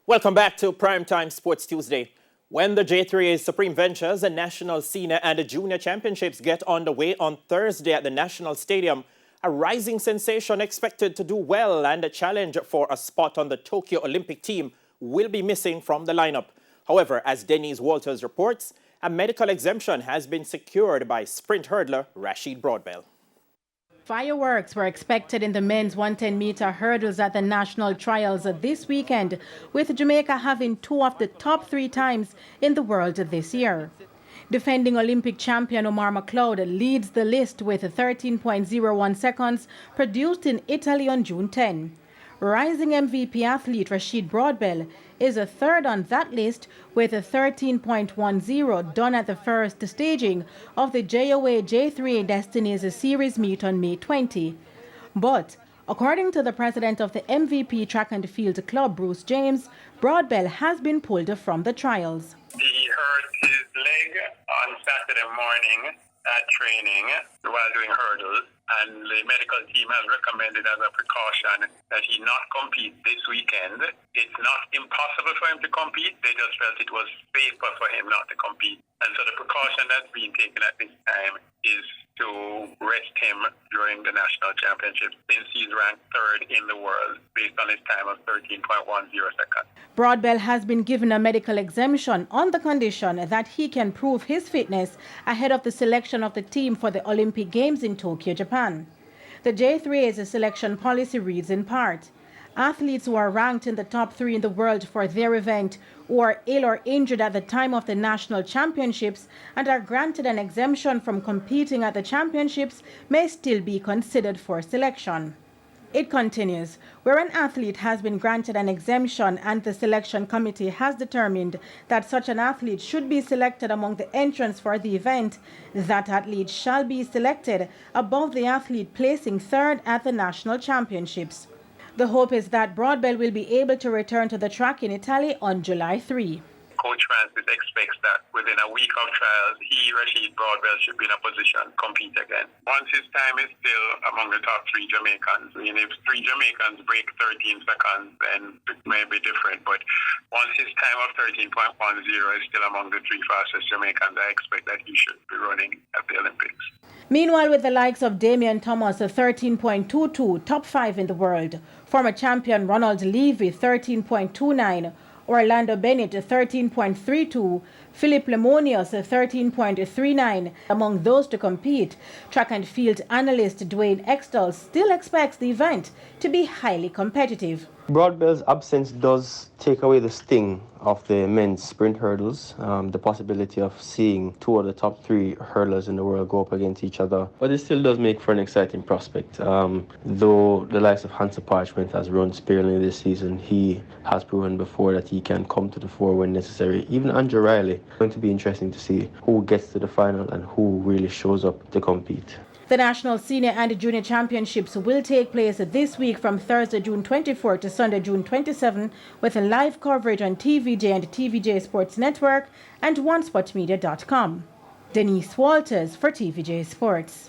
Welcome back to Primetime Sports Tuesday. When the J3A Supreme Ventures and National Senior and Junior Championships get underway on Thursday at the National Stadium, a rising sensation expected to do well and a challenge for a spot on the Tokyo Olympic team will be missing from the lineup. However, as Denise Walters reports, a medical exemption has been secured by sprint hurdler Rashid Broadbell. Fireworks were expected in the men's 110-meter hurdles at the national trials this weekend, with Jamaica having two of the top three times in the world this year. Defending Olympic champion Omar McLeod leads the list with 13.01 seconds produced in Italy on June 10. Rising MVP athlete Rashid Broadbell is a third on that list with a 13.10 done at the first staging of the JOA J3A Destinies Series meet on May 20. But according to the president of the MVP Track and Field Club, Bruce James, Broadbell has been pulled from the trials. He hurt his leg on Saturday morning at training while doing hurdles, and the medical team has recommended as a precaution that he not compete this weekend. It's not impossible for him to compete, they just felt it was safer for him not to compete. And so the precaution that's being taken at this time is to rest him during the national championship, since he's ranked third in the world based on his time of 13.10 seconds. Broadbell has been given a medical exemption on the condition that he can prove his fitness ahead of the selection of the team for the Olympic Games in Tokyo, Japan. The J3A's selection policy reads in part: athletes who are ranked in the top three in the world for their event, who are ill or injured at the time of the national championships and are granted an exemption from competing at the championships, may still be considered for selection. It continues, where an athlete has been granted an exemption and the selection committee has determined that such an athlete should be selected among the entrants for the event, that athlete shall be selected above the athlete placing third at the national championships. The hope is that Broadbell will be able to return to the track in Italy on July 3. Coach Francis expects that within a week of trials, Rashid Broadbell, should be in a position to compete again. Once his time is still among the top three Jamaicans, I mean, if three Jamaicans break 13 seconds, then it may be different. But once his time of 13.10 is still among the three fastest Jamaicans, I expect that he should be running at the Olympics. Meanwhile, with the likes of Damian Thomas, a 13.22, top 5 in the world, former champion Ronald Levy, 13.29, Orlando Bennett, 13.32, Philip Lemonius, 13.39. Among those to compete, track and field analyst Dwayne Extall still expects the event to be highly competitive. Broadbell's absence does take away the sting of the men's sprint hurdles, the possibility of seeing two of the top three hurlers in the world go up against each other. But it still does make for an exciting prospect. Though the likes of Hansa Parchment has run sparingly this season, he has proven before that he can come to the fore when necessary. Even Andrew Riley. It's going to be interesting to see who gets to the final and who really shows up to compete. The National Senior and Junior Championships will take place this week from Thursday, June 24 to Sunday, June 27, with a live coverage on TVJ and TVJ Sports Network and OneSportMedia.com. Denise Walters for TVJ Sports.